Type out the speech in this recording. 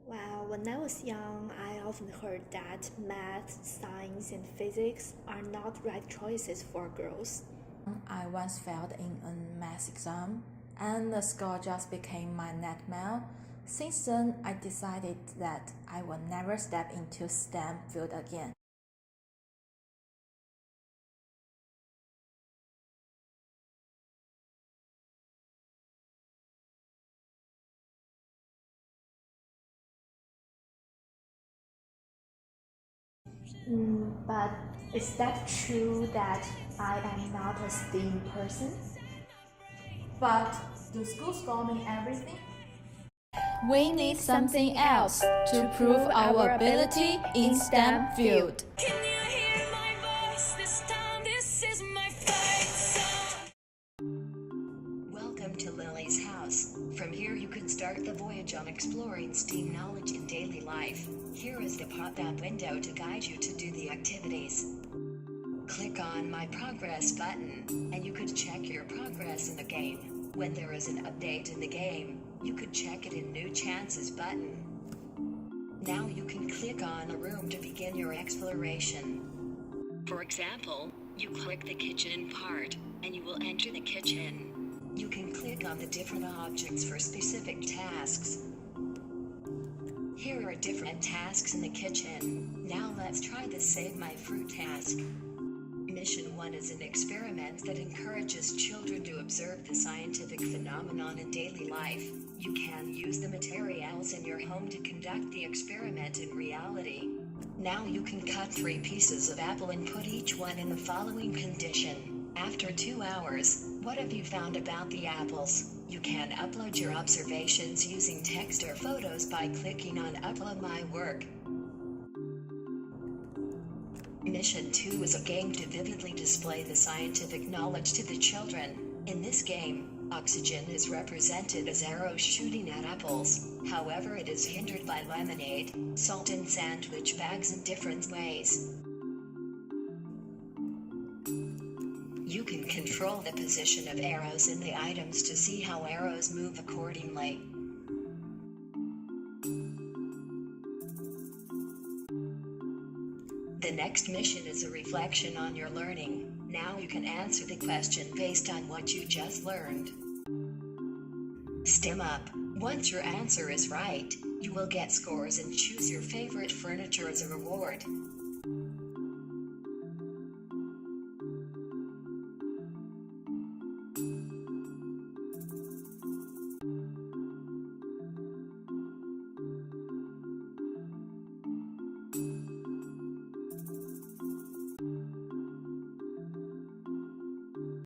Well, when I was young, I often heard that math, science, and physics are not right choices for girls. I once failed in a math exam, and the score just became my nightmare. Since then, I decided that I will never step into STEM field again. But is that true that I am not a STEAM person? But do schools score me everything? We need something else to prove our ability in STEM field. Can you hear my voice this time? This is my fight song. Welcome to Lily's house. From here you can start the voyage on exploring STEAM knowledge in daily life. Here is the pop-up window to guide you to do the activities. Click on My Progress button, and you could check your progress in the game. When there is an update in the game, you could check it in New Chances button. Now you can click on a room to begin your exploration. For example, you click the kitchen part, and you will enter the kitchen. You can click on the different objects for specific tasks. Here are different tasks in the kitchen. Now let's try the Save My Fruit task. Mission 1 is an experiment that encourages children to observe the scientific phenomenon in daily life. You can use the materials in your home to conduct the experiment in reality. Now you can cut 3 pieces of apple and put each one in the following condition. After 2 hours, what have you found about the apples? You can upload your observations using text or photos by clicking on Upload My Work. Mission 2 is a game to vividly display the scientific knowledge to the children. In this game, oxygen is represented as arrows shooting at apples. However, it is hindered by lemonade, salt and sandwich bags in different ways. You can control the position of arrows in the items to see how arrows move accordingly. The next mission is a reflection on your learning. Now you can answer the question based on what you just learned. STEM up. Once your answer is right, you will get scores and choose your favorite furniture as a reward.